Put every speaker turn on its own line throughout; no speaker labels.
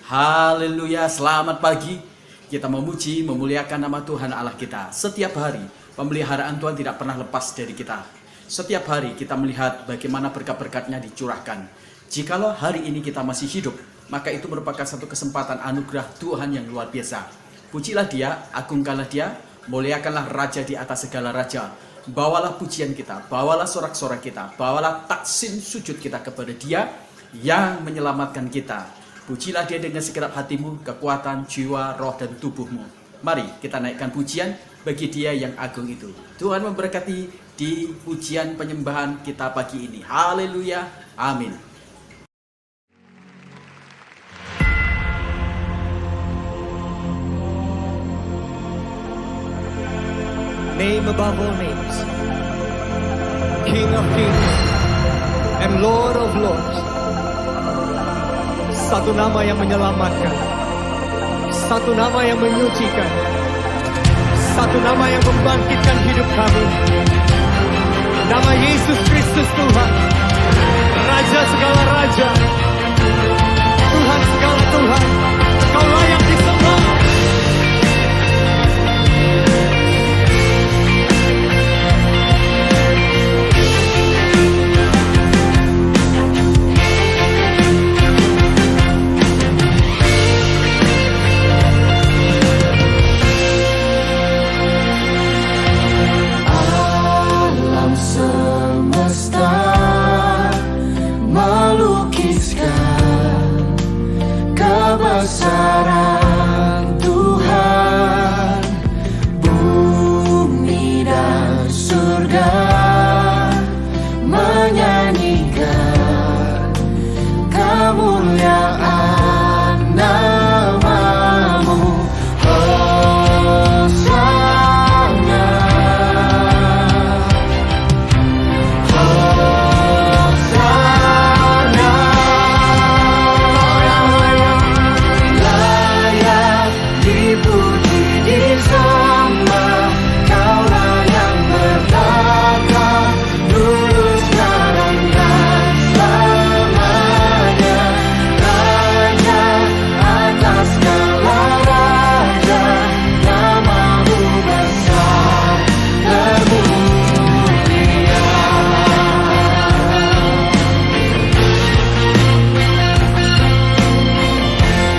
Haleluya, selamat pagi. Kita memuji, memuliakan nama Tuhan Allah kita. Setiap hari, pemeliharaan Tuhan tidak pernah lepas dari kita. Setiap hari kita melihat bagaimana berkat-berkat-Nya dicurahkan. Jikalau hari ini kita masih hidup, maka itu merupakan satu kesempatan anugerah Tuhan yang luar biasa. Pujilah Dia, agungkanlah Dia, muliakanlah Raja di atas segala raja. Bawalah pujian kita, bawalah sorak-sorak kita, bawalah taksin sujud kita kepada Dia yang menyelamatkan kita. Pujilah Dia dengan segenap hatimu, kekuatan, jiwa, roh, dan tubuhmu. Mari kita naikkan pujian bagi Dia yang agung itu. Tuhan memberkati di pujian penyembahan kita pagi ini. Haleluya, amin.
Name above all names, King of kings and Lord of lords. Satu nama yang menyelamatkan, satu nama yang menyucikan, satu nama yang membangkitkan hidup kami. Nama Yesus Kristus Tuhan, Raja segala raja, Tuhan segala Tuhan. Kau layak disembah.
Kebesaran Tuhan, bumi dan surga menyanyikan kemuliaan nama-Mu. Hosana, Hosana. Dipuji, disembah, Kaulah yang bertata, dulu, sekarang, dan selamanya. Raja atas segala raja, nama-Mu besar termulia.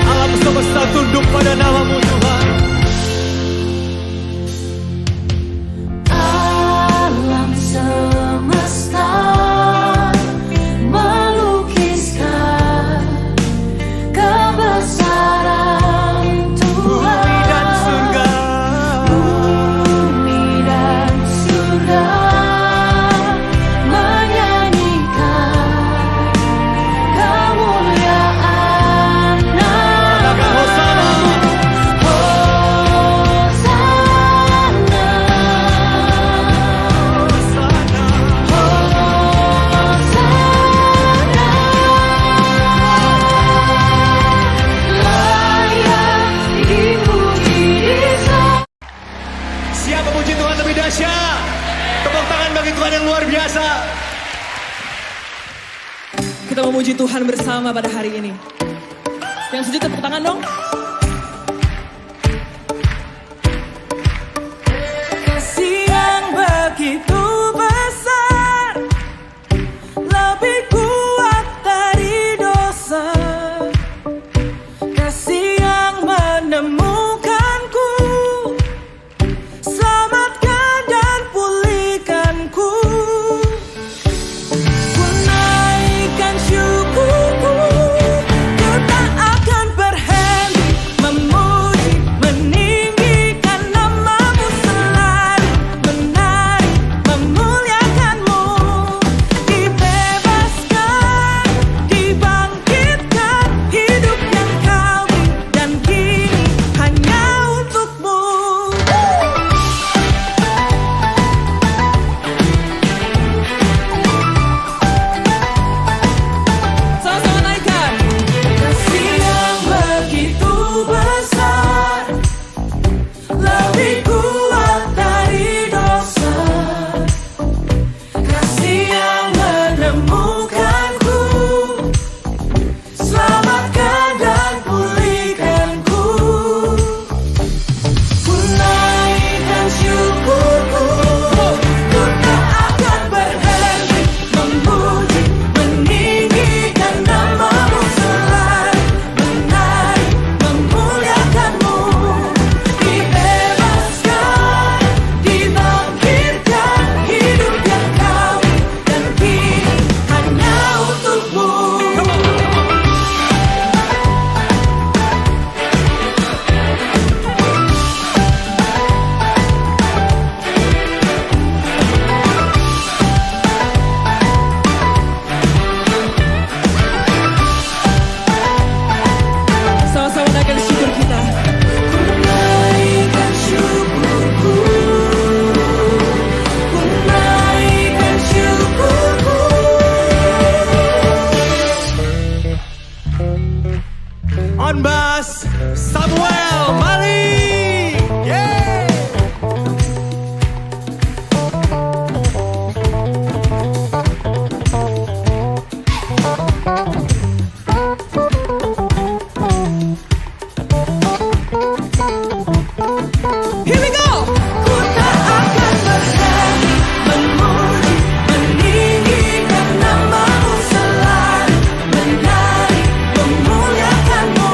Alam semesta tunduk pada nama-Mu Tuhan.
Alam semesta melukiskan kebesaran
Bumi dan
Tuhan,
surga,
bumi dan surga menyanyikan kemuliaan
Katakan Hosana. Siap memuji Tuhan lebih dahsyat. Tepuk tangan bagi Tuhan yang luar biasa.
Kita memuji Tuhan bersama pada hari ini. Yang setuju tepuk tangan dong. Kasih yang begitu besar, lebih kuat dari dosa. Kasih yang menemukanku, selamatkan dan pulihkanku. Ku naikkan syukurku, ku tak akan berhenti
On bass, Samuel Mali. Yeah.
Here we go!
Ku tak akan berhenti memuji, meninggikan nama-Mu selalu, menari, memuliakan-Mu.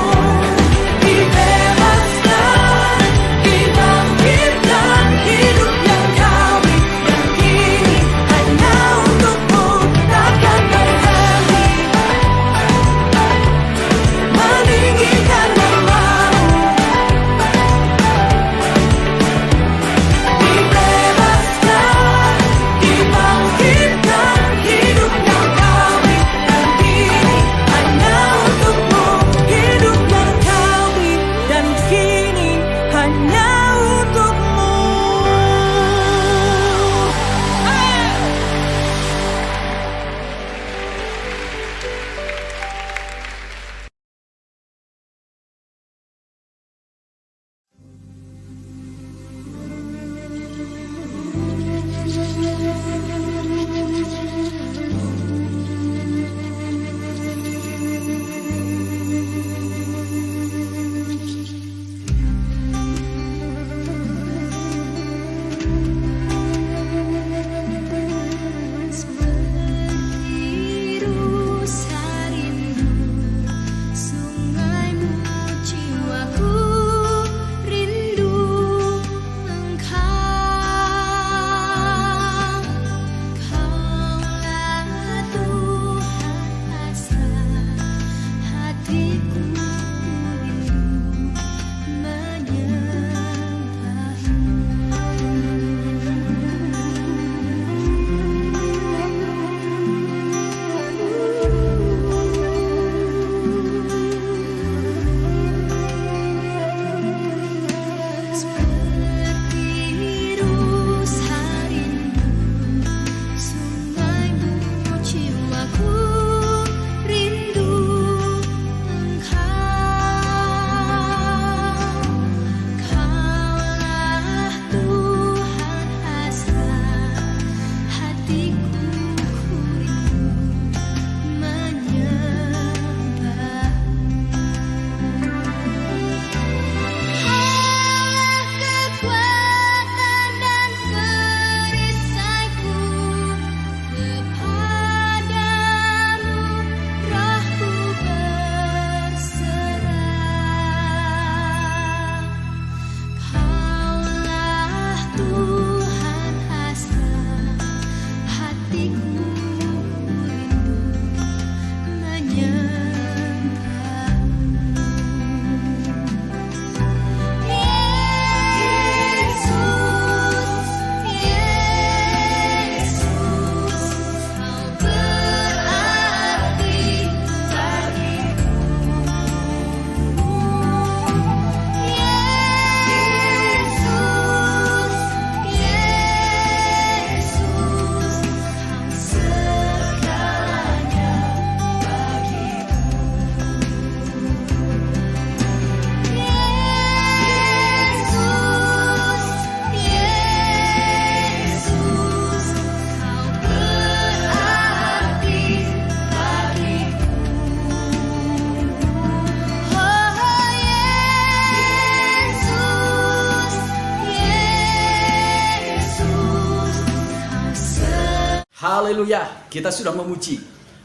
Dibebaskan, dibangkitkan, hidup yang Kau berikan kini hanya untuk-Mu. Takkan berhenti meninggikan nama-Mu. Dibebaskan, dibangkitkan, hidup yang Kau berikan kini hanya untuk-Mu. Hidup yang Kau berikan kini hanya untuk-Mu.
Haleluya, kita sudah memuji,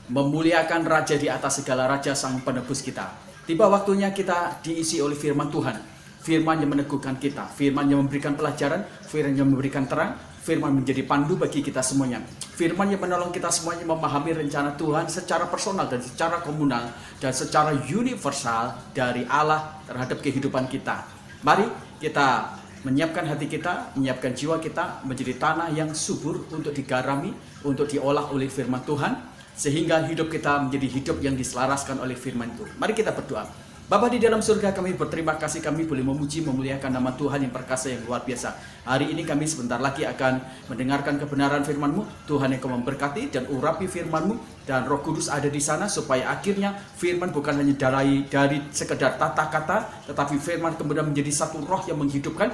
memuliakan Raja di atas segala Raja, Sang Penebus kita. Tiba waktunya kita diisi oleh firman Tuhan. Firman yang meneguhkan kita, firman yang memberikan pelajaran, firman yang memberikan terang, firman menjadi pandu bagi kita semuanya. Firman yang menolong kita semuanya memahami rencana Tuhan secara personal dan secara komunal dan secara universal dari Allah terhadap kehidupan kita. Mari kita menyiapkan hati kita, menyiapkan jiwa kita menjadi tanah yang subur untuk digarami, untuk diolah oleh firman Tuhan, sehingga hidup kita menjadi hidup yang diselaraskan oleh firman itu. Mari kita berdoa. Bapa di dalam surga, kami berterima kasih, kami boleh memuji, memuliakan nama Tuhan yang perkasa, yang luar biasa. Hari ini kami sebentar lagi akan mendengarkan kebenaran firman-Mu. Tuhan yang Kau memberkati dan urapi firman-Mu, dan Roh Kudus ada di sana supaya akhirnya firman bukan hanya dari sekedar tata kata, tetapi firman kemudian menjadi satu roh yang menghidupkan,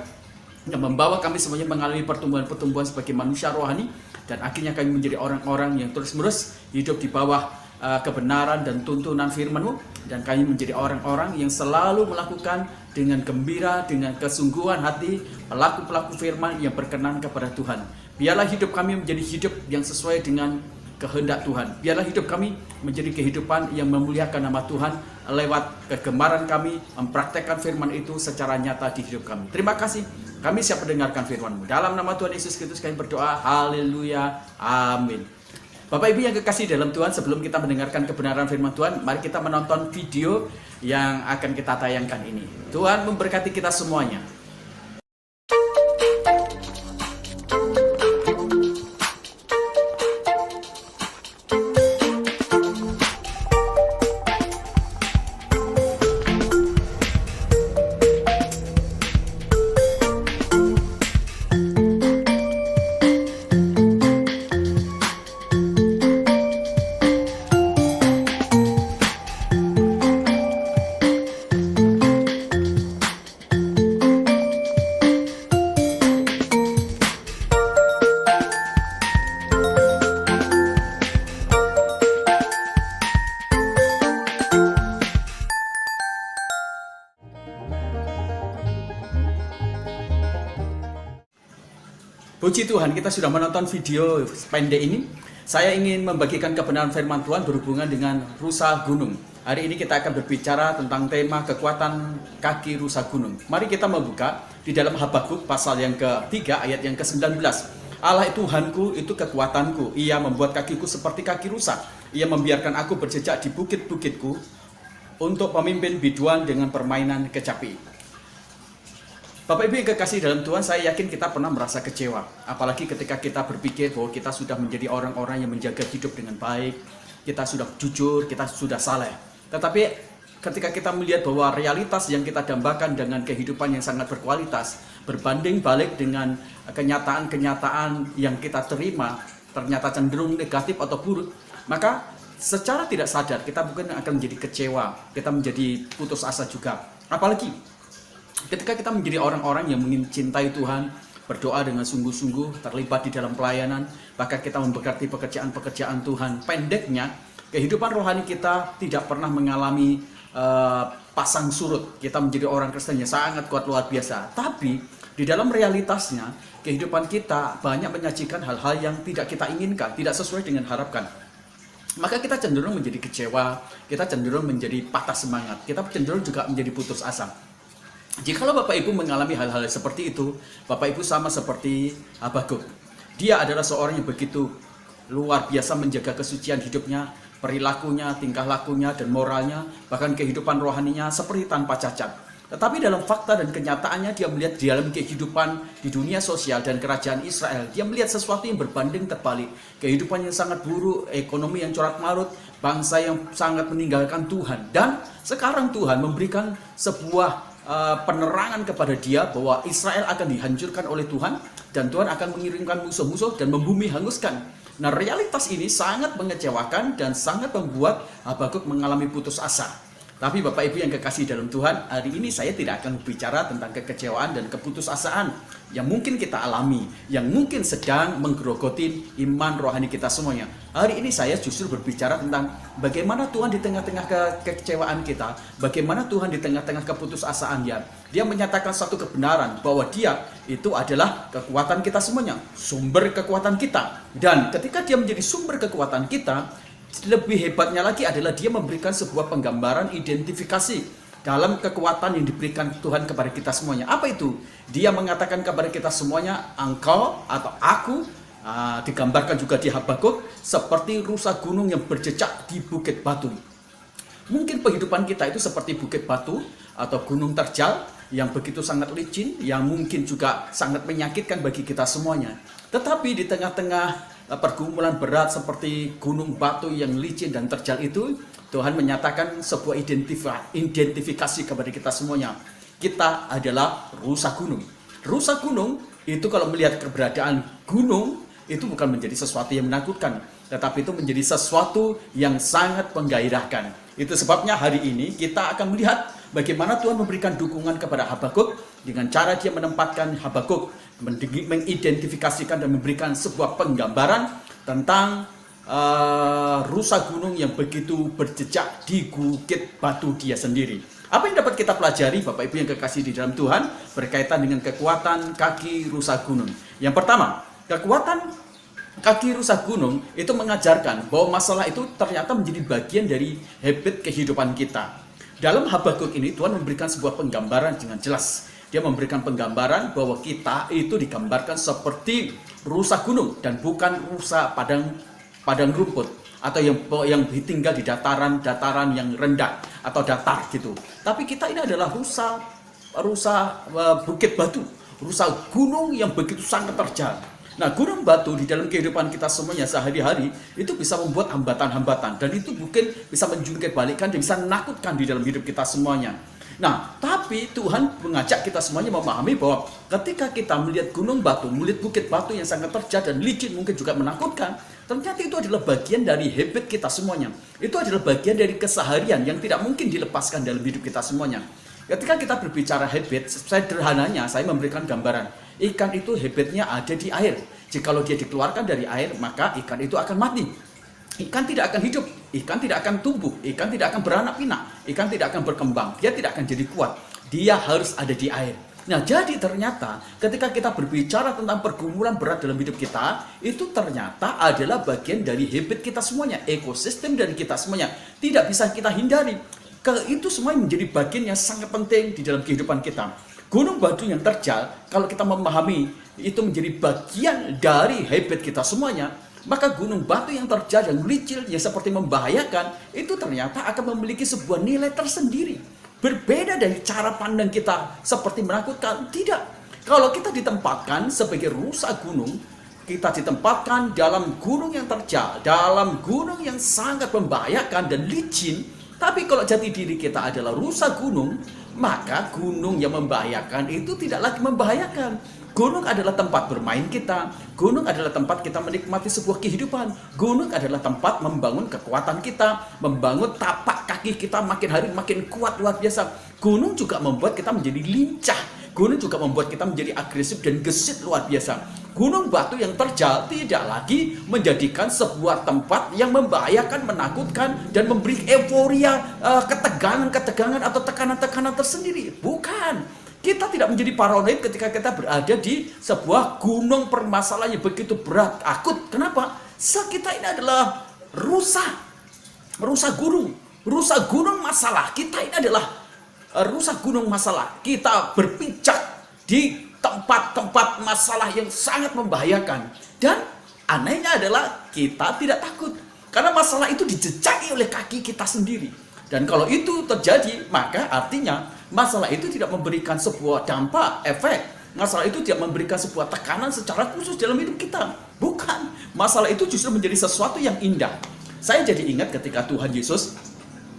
yang membawa kami semuanya mengalami pertumbuhan-pertumbuhan sebagai manusia rohani, dan akhirnya kami menjadi orang-orang yang terus-menerus hidup di bawah kebenaran dan tuntunan firman-Mu, dan kami menjadi orang-orang yang selalu melakukan dengan gembira, dengan kesungguhan hati, pelaku-pelaku firman yang berkenan kepada Tuhan. Biarlah hidup kami menjadi hidup yang sesuai dengan kehendak Tuhan. Biarlah hidup kami menjadi kehidupan yang memuliakan nama Tuhan lewat kegemaran kami mempraktekkan firman itu secara nyata di hidup kami. Terima kasih, kami siap mendengarkan firman-Mu. Dalam nama Tuhan Yesus Kristus kami berdoa, haleluya, amin. Bapak Ibu yang kekasih dalam Tuhan, sebelum kita mendengarkan kebenaran firman Tuhan, mari kita menonton video yang akan kita tayangkan ini. Tuhan memberkati kita semuanya. Puji Tuhan, kita sudah menonton video pendek ini. Saya ingin membagikan kebenaran firman Tuhan berhubungan dengan rusa gunung. Hari ini kita akan berbicara tentang tema kekuatan kaki rusa gunung. Mari kita membuka di dalam Habakuk pasal yang ke-3 ayat yang ke-19. Allah Tuhanku itu kekuatanku, Ia membuat kakiku seperti kaki rusa. Ia membiarkan aku berjejak di bukit-bukitku untuk pemimpin biduan dengan permainan kecapi. Bapak Ibu yang kekasih dalam Tuhan, saya yakin kita pernah merasa kecewa. Apalagi ketika kita berpikir bahwa kita sudah menjadi orang-orang yang menjaga hidup dengan baik, kita sudah jujur, kita sudah saleh. Tetapi ketika kita melihat bahwa realitas yang kita dambakan dengan kehidupan yang sangat berkualitas, berbanding balik dengan kenyataan-kenyataan yang kita terima, ternyata cenderung negatif atau buruk, maka secara tidak sadar kita mungkin akan menjadi kecewa, kita menjadi putus asa juga. Apalagi ketika kita menjadi orang-orang yang mencintai Tuhan, berdoa dengan sungguh-sungguh, terlibat di dalam pelayanan, bahkan kita memberkati pekerjaan-pekerjaan Tuhan. Pendeknya, kehidupan rohani kita tidak pernah mengalami pasang surut. Kita menjadi orang Kristen yang sangat kuat luar biasa. Tapi di dalam realitasnya, kehidupan kita banyak menyajikan hal-hal yang tidak kita inginkan, tidak sesuai dengan harapkan. Maka kita cenderung menjadi kecewa, kita cenderung menjadi patah semangat, kita cenderung juga menjadi putus asa. Jikalau Bapak Ibu mengalami hal-hal seperti itu, Bapak Ibu sama seperti Habakuk. Dia adalah seorang yang begitu luar biasa menjaga kesucian hidupnya, perilakunya, tingkah lakunya, dan moralnya, bahkan kehidupan rohaninya seperti tanpa cacat. Tetapi dalam fakta dan kenyataannya, dia melihat di dalam kehidupan di dunia sosial dan kerajaan Israel, dia melihat sesuatu yang berbanding terbalik. Kehidupan yang sangat buruk, ekonomi yang corak-marut, bangsa yang sangat meninggalkan Tuhan. Dan sekarang Tuhan memberikan sebuah penerangan kepada dia bahwa Israel akan dihancurkan oleh Tuhan, dan Tuhan akan mengirimkan musuh-musuh dan membumi hanguskan. Nah, realitas ini sangat mengecewakan dan sangat membuat Habakuk mengalami putus asa. Tapi Bapak Ibu yang kekasih dalam Tuhan, hari ini saya tidak akan berbicara tentang kekecewaan dan keputusasaan yang mungkin kita alami, yang mungkin sedang menggerogoti iman rohani kita semuanya. Hari ini saya justru berbicara tentang bagaimana Tuhan di tengah-tengah kekecewaan kita, bagaimana Tuhan di tengah-tengah keputusasaan Dia menyatakan satu kebenaran bahwa Dia itu adalah kekuatan kita semuanya, sumber kekuatan kita. Dan ketika Dia menjadi sumber kekuatan kita, lebih hebatnya lagi adalah Dia memberikan sebuah penggambaran identifikasi dalam kekuatan yang diberikan Tuhan kepada kita semuanya. Apa itu? Dia mengatakan kepada kita semuanya, engkau atau aku, digambarkan juga di Habakuk, seperti rusa gunung yang berjejak di bukit batu. Mungkin kehidupan kita itu seperti bukit batu atau gunung terjal yang begitu sangat licin, yang mungkin juga sangat menyakitkan bagi kita semuanya. Tetapi di tengah-tengah pergumulan berat seperti gunung batu yang licin dan terjal itu, Tuhan menyatakan sebuah identifikasi kepada kita semuanya. Kita adalah rusa gunung. Rusa gunung itu kalau melihat keberadaan gunung itu bukan menjadi sesuatu yang menakutkan, tetapi itu menjadi sesuatu yang sangat menggairahkan. Itu sebabnya hari ini kita akan melihat bagaimana Tuhan memberikan dukungan kepada Habakuk dengan cara dia menempatkan Habakuk mengidentifikasikan dan memberikan sebuah penggambaran tentang rusa gunung yang begitu berjejak di bukit batu dia sendiri. Apa yang dapat kita pelajari Bapak Ibu yang kekasih di dalam Tuhan berkaitan dengan kekuatan kaki rusa gunung? Yang pertama, kekuatan kaki rusa gunung itu mengajarkan bahwa masalah itu ternyata menjadi bagian dari habit kehidupan kita. Dalam Habakuk ini Tuhan memberikan sebuah penggambaran dengan jelas. Dia memberikan penggambaran bahwa kita itu digambarkan seperti rusa gunung dan bukan rusa padang rumput atau yang tinggal di dataran yang rendah atau datar gitu. Tapi kita ini adalah rusa bukit batu, rusa gunung yang begitu sangat terjal. Nah, gunung batu di dalam kehidupan kita semuanya sehari-hari itu bisa membuat hambatan-hambatan dan itu mungkin bisa menjungkir balikkan dan bisa menakutkan di dalam hidup kita semuanya. Nah, tapi Tuhan mengajak kita semuanya memahami bahwa ketika kita melihat gunung batu, melihat bukit batu yang sangat terjal dan licin mungkin juga menakutkan, ternyata itu adalah bagian dari habit kita semuanya. Itu adalah bagian dari keseharian yang tidak mungkin dilepaskan dalam hidup kita semuanya. Ketika kita berbicara habit, sederhananya saya memberikan gambaran. Ikan itu habitnya ada di air. Jikalau dia dikeluarkan dari air, maka ikan itu akan mati. Ikan tidak akan hidup, ikan tidak akan tumbuh, ikan tidak akan beranak pinak, ikan tidak akan berkembang, dia tidak akan jadi kuat. Dia harus ada di air. Nah, jadi ternyata ketika kita berbicara tentang pergumulan berat dalam hidup kita, itu ternyata adalah bagian dari habit kita semuanya, ekosistem dari kita semuanya. Tidak bisa kita hindari. Itu semua menjadi bagian yang sangat penting di dalam kehidupan kita. Gunung batu yang terjal, kalau kita memahami itu menjadi bagian dari habit kita semuanya, maka gunung batu yang terjal dan licin yang seperti membahayakan itu ternyata akan memiliki sebuah nilai tersendiri. Berbeda dari cara pandang kita seperti menakutkan. Tidak. Kalau kita ditempatkan sebagai rusa gunung, kita ditempatkan dalam gunung yang terjal, dalam gunung yang sangat membahayakan dan licin. Tapi kalau jati diri kita adalah rusa gunung, maka gunung yang membahayakan itu tidak lagi membahayakan. Gunung adalah tempat bermain kita. Gunung adalah tempat kita menikmati sebuah kehidupan. Gunung adalah tempat membangun kekuatan kita, membangun tapak kaki kita makin hari makin kuat luar biasa. Gunung juga membuat kita menjadi lincah. Gunung juga membuat kita menjadi agresif dan gesit luar biasa. Gunung batu yang terjal tidak lagi menjadikan sebuah tempat yang membahayakan, menakutkan, dan memberi euforia, ketegangan atau tekanan-tekanan tersendiri. Bukan. Kita tidak menjadi paranoid ketika kita berada di sebuah gunung permasalahan yang begitu berat, akut. Kenapa? Kita ini adalah rusa gunung masalah. Kita ini adalah rusa gunung masalah. Kita berpijak di tempat-tempat masalah yang sangat membahayakan. Dan anehnya adalah kita tidak takut. Karena masalah itu dijejaki oleh kaki kita sendiri. Dan kalau itu terjadi, maka artinya masalah itu tidak memberikan sebuah dampak, efek. Masalah itu tidak memberikan sebuah tekanan secara khusus dalam hidup kita. Bukan. Masalah itu justru menjadi sesuatu yang indah. Saya jadi ingat ketika Tuhan Yesus,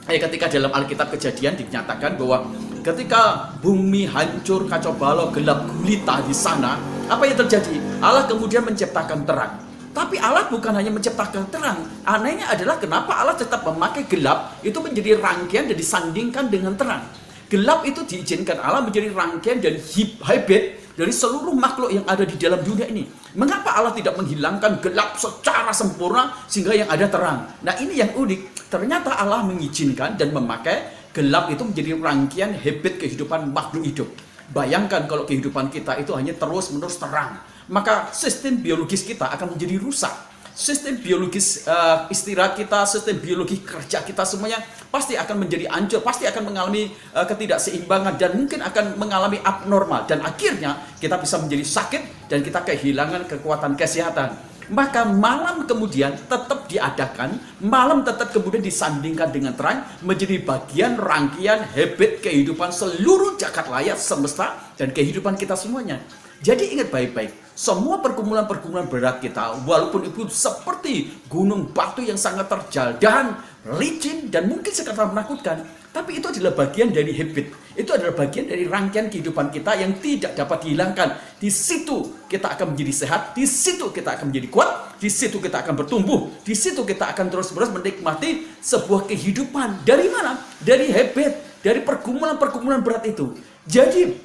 ketika dalam Alkitab Kejadian dinyatakan bahwa ketika bumi hancur, kacau balau, gelap gulita di sana, apa yang terjadi? Allah kemudian menciptakan terang. Tapi Allah bukan hanya menciptakan terang. Anehnya adalah kenapa Allah tetap memakai gelap itu menjadi rangkaian dan disandingkan dengan terang. Gelap itu diizinkan Allah menjadi rangkaian dan habit dari seluruh makhluk yang ada di dalam dunia ini. Mengapa Allah tidak menghilangkan gelap secara sempurna sehingga yang ada terang? Nah, ini yang unik. Ternyata Allah mengizinkan dan memakai gelap itu menjadi rangkaian habit kehidupan makhluk hidup. Bayangkan kalau kehidupan kita itu hanya terus-menerus terang, maka sistem biologis kita akan menjadi rusak. Sistem biologis istirahat kita, sistem biologi kerja kita semuanya pasti akan menjadi hancur, pasti akan mengalami ketidakseimbangan dan mungkin akan mengalami abnormal dan akhirnya kita bisa menjadi sakit dan kita kehilangan kekuatan kesehatan. Maka malam kemudian tetap diadakan, malam tetap kemudian disandingkan dengan terang menjadi bagian rangkaian habit kehidupan seluruh jagat raya semesta dan kehidupan kita semuanya. Jadi ingat baik-baik, semua pergumulan-pergumulan berat kita, walaupun itu seperti gunung batu yang sangat terjal dan licin, dan mungkin sekedar menakutkan. Tapi itu adalah bagian dari habit. Itu adalah bagian dari rangkaian kehidupan kita yang tidak dapat dihilangkan. Di situ kita akan menjadi sehat, di situ kita akan menjadi kuat, di situ kita akan bertumbuh, di situ kita akan terus-menerus menikmati sebuah kehidupan. Dari mana? Dari habit, dari pergumulan-pergumulan berat itu. Jadi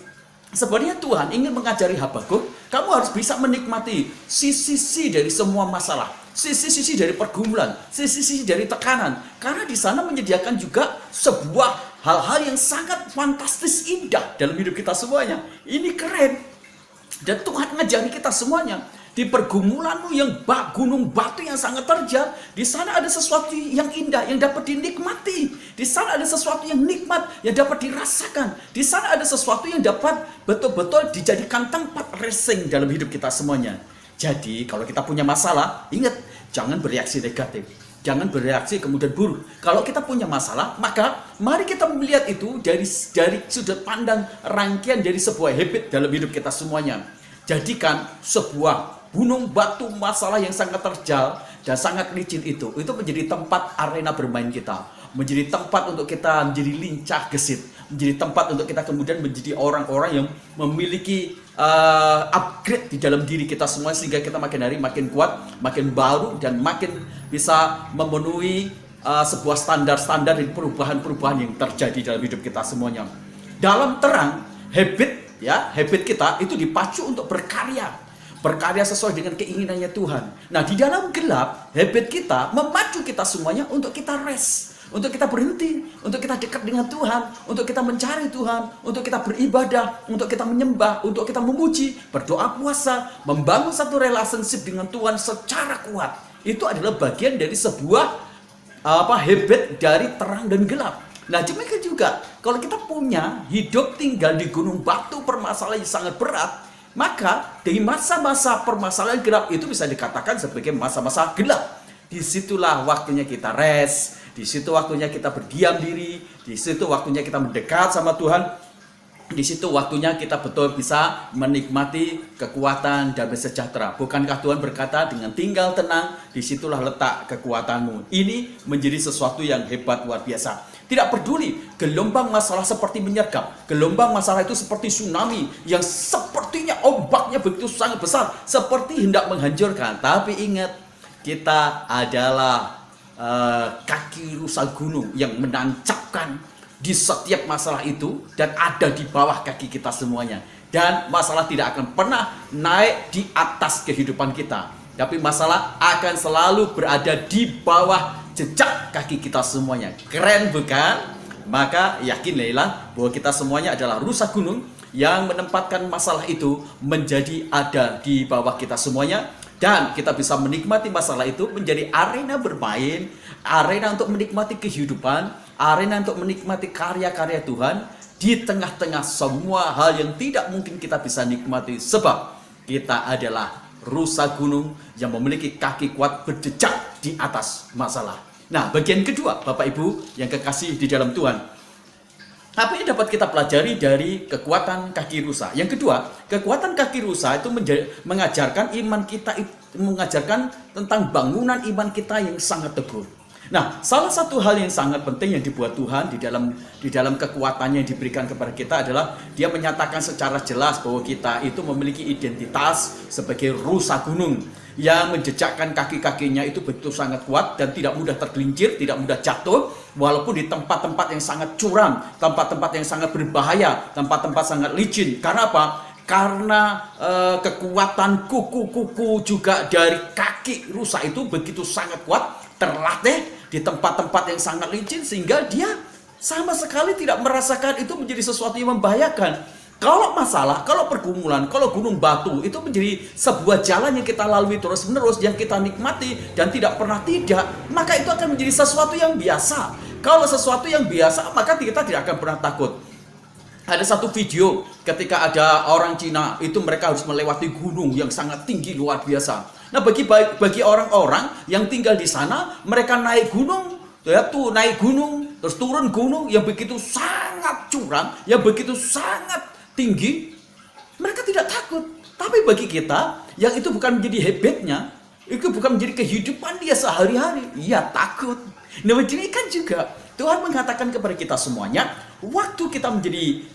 sebenarnya Tuhan ingin mengajari Habakuk, kamu harus bisa menikmati sisi-sisi dari semua masalah, sisi-sisi dari pergumulan, sisi-sisi dari tekanan. Karena di sana menyediakan juga sebuah hal-hal yang sangat fantastis indah dalam hidup kita semuanya. Ini keren. Dan Tuhan ngajari kita semuanya. Di pergumulanmu yang gunung batu yang sangat terjal, di sana ada sesuatu yang indah yang dapat dinikmati. Di sana ada sesuatu yang nikmat yang dapat dirasakan. Di sana ada sesuatu yang dapat betul-betul dijadikan tempat racing dalam hidup kita semuanya. Jadi kalau kita punya masalah, ingat, jangan bereaksi negatif. Jangan bereaksi kemudian buruk. Kalau kita punya masalah, maka mari kita melihat itu dari sudut pandang rangkaian dari sebuah habit dalam hidup kita semuanya. Jadikan sebuah gunung batu masalah yang sangat terjal dan sangat licin itu menjadi tempat arena bermain kita, menjadi tempat untuk kita menjadi lincah gesit, menjadi tempat untuk kita kemudian menjadi orang-orang yang memiliki upgrade di dalam diri kita semua, sehingga kita makin hari makin kuat, makin baru, dan makin bisa memenuhi sebuah standar-standar dan perubahan-perubahan yang terjadi dalam hidup kita semuanya. Dalam terang, habit kita itu dipacu untuk berkarya sesuai dengan keinginannya Tuhan. Nah, di dalam gelap, habit kita memacu kita semuanya untuk kita rest, untuk kita berhenti, untuk kita dekat dengan Tuhan, untuk kita mencari Tuhan, untuk kita beribadah, untuk kita menyembah, untuk kita memuji, berdoa, puasa, membangun satu relationship dengan Tuhan secara kuat. Itu adalah bagian dari sebuah habit dari terang dan gelap. Nah, demikian juga kalau kita punya hidup tinggal di gunung batu permasalahan yang sangat berat, maka dari masa-masa permasalahan gelap itu bisa dikatakan sebagai masa-masa gelap. Disitulah waktunya kita rest, di situ waktunya kita berdiam diri, di situ waktunya kita mendekat sama Tuhan, di situ waktunya kita betul bisa menikmati kekuatan dan sejahtera. Bukankah Tuhan berkata, dengan tinggal tenang, disitulah letak kekuatanmu. Ini menjadi sesuatu yang hebat, luar biasa. Tidak peduli gelombang masalah seperti menyergap, gelombang masalah itu seperti tsunami yang sepertinya ombaknya begitu sangat besar, seperti hendak menghancurkan. Tapi ingat, kita adalah kaki rusa gunung yang menancapkan di setiap masalah itu dan ada di bawah kaki kita semuanya. Dan masalah tidak akan pernah naik di atas kehidupan kita, tapi masalah akan selalu berada di bawah jejak kaki kita semuanya. Keren bukan? Maka yakinlah bahwa kita semuanya adalah rusa gunung yang menempatkan masalah itu menjadi ada di bawah kita semuanya. Dan kita bisa menikmati masalah itu menjadi arena bermain, arena untuk menikmati kehidupan, arena untuk menikmati karya-karya Tuhan di tengah-tengah semua hal yang tidak mungkin kita bisa nikmati, sebab kita adalah rusa gunung yang memiliki kaki kuat berjejak di atas masalah. Nah, bagian kedua, Bapak Ibu yang kekasih di dalam Tuhan, apa yang dapat kita pelajari dari kekuatan kaki rusa? Yang kedua, kekuatan kaki rusa itu mengajarkan iman kita, mengajarkan tentang bangunan iman kita yang sangat teguh. Nah, salah satu hal yang sangat penting yang dibuat Tuhan di dalam kekuatannya yang diberikan kepada kita adalah Dia menyatakan secara jelas bahwa kita itu memiliki identitas sebagai rusa gunung yang menjejakkan kaki-kakinya itu betul sangat kuat dan tidak mudah tergelincir, tidak mudah jatuh, walaupun di tempat-tempat yang sangat curam, tempat-tempat yang sangat berbahaya, tempat-tempat sangat licin. Karena apa? Karena kekuatan kuku-kuku juga dari kaki rusa itu begitu sangat kuat, terlatih di tempat-tempat yang sangat licin, sehingga dia sama sekali tidak merasakan itu menjadi sesuatu yang membahayakan. Kalau masalah, kalau pergumulan, kalau gunung batu itu menjadi sebuah jalan yang kita lalui terus-menerus, yang kita nikmati dan tidak pernah tidak, maka itu akan menjadi sesuatu yang biasa. Kalau sesuatu yang biasa, maka kita tidak akan pernah takut. Ada satu video ketika ada orang Cina, itu mereka harus melewati gunung yang sangat tinggi luar biasa. Nah, bagi orang-orang yang tinggal di sana, mereka naik gunung, naik gunung, terus turun gunung yang begitu sangat curam, yang begitu sangat tinggi, mereka tidak takut. Tapi bagi kita, yang itu bukan menjadi habitnya, itu bukan menjadi kehidupan dia sehari-hari, ia takut. Nah, demikian juga Tuhan mengatakan kepada kita semuanya, waktu kita menjadi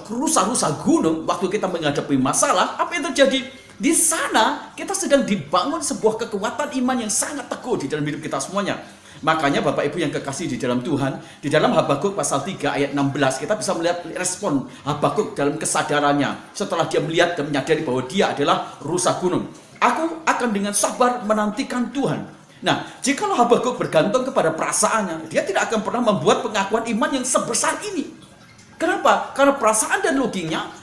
rusa-rusa gunung, waktu kita menghadapi masalah, apa yang terjadi? Di sana kita sedang dibangun sebuah kekuatan iman yang sangat teguh di dalam hidup kita semuanya. Makanya Bapak Ibu yang kekasih di dalam Tuhan, di dalam Habakuk pasal 3 ayat 16, kita bisa melihat respon Habakuk dalam kesadarannya. Setelah dia melihat dan menyadari bahwa dia adalah rusa gunung. Aku akan dengan sabar menantikan Tuhan. Nah, jikalau Habakuk bergantung kepada perasaannya, dia tidak akan pernah membuat pengakuan iman yang sebesar ini. Kenapa? Karena perasaan dan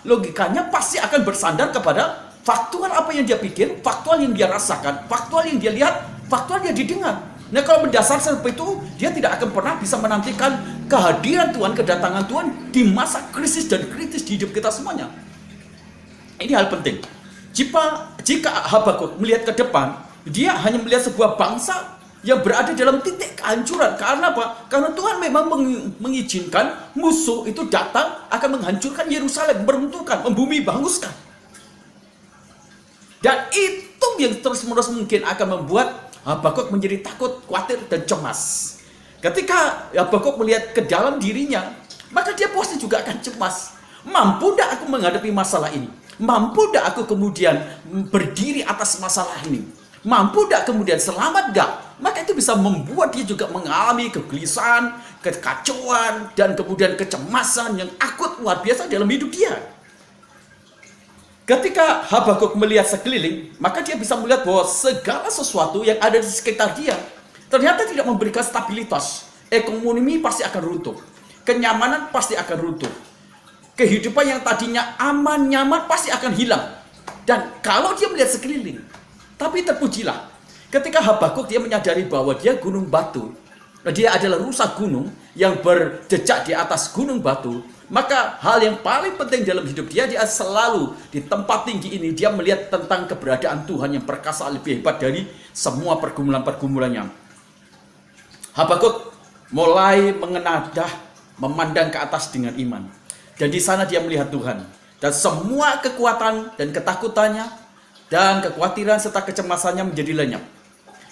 logikanya pasti akan bersandar kepada faktual apa yang dia pikir, faktual yang dia rasakan, faktual yang dia lihat, faktual yang dia dengar. Nah, kalau berdasar seperti itu, dia tidak akan pernah bisa menantikan kehadiran Tuhan, kedatangan Tuhan di masa krisis dan kritis di hidup kita semuanya. Ini hal penting. Jika Habakuk melihat ke depan, dia hanya melihat sebuah bangsa yang berada dalam titik kehancuran. Karena apa? Karena Tuhan memang mengizinkan musuh itu datang akan menghancurkan Yerusalem, meruntuhkan, membumi, banguskan. Dan itu yang terus-menerus mungkin akan membuat Habakuk menjadi takut, khawatir, dan cemas. Ketika Habakuk melihat ke dalam dirinya, maka dia pasti juga akan cemas. Mampu tidak aku menghadapi masalah ini? Mampu tidak aku kemudian berdiri atas masalah ini? Mampu tidak kemudian selamat gak? Maka itu bisa membuat dia juga mengalami kegelisahan, kekacauan, dan kemudian kecemasan yang akut luar biasa dalam hidup dia. Ketika Habakuk melihat sekeliling, maka dia bisa melihat bahwa segala sesuatu yang ada di sekitar dia ternyata tidak memberikan stabilitas. Ekonomi pasti akan runtuh. Kenyamanan pasti akan runtuh. Kehidupan yang tadinya aman, nyaman pasti akan hilang. Dan kalau dia melihat sekeliling, tapi terpujilah, ketika Habakuk dia menyadari bahwa dia gunung batu, dia adalah rusa gunung yang berjejak di atas gunung batu, maka hal yang paling penting dalam hidup dia selalu di tempat tinggi ini, dia melihat tentang keberadaan Tuhan yang perkasa lebih hebat dari semua pergumulan-pergumulannya. Habakuk mulai mengenadah, memandang ke atas dengan iman. Dan di sana dia melihat Tuhan. Dan semua kekuatan dan ketakutannya, dan kekhawatiran serta kecemasannya menjadi lenyap.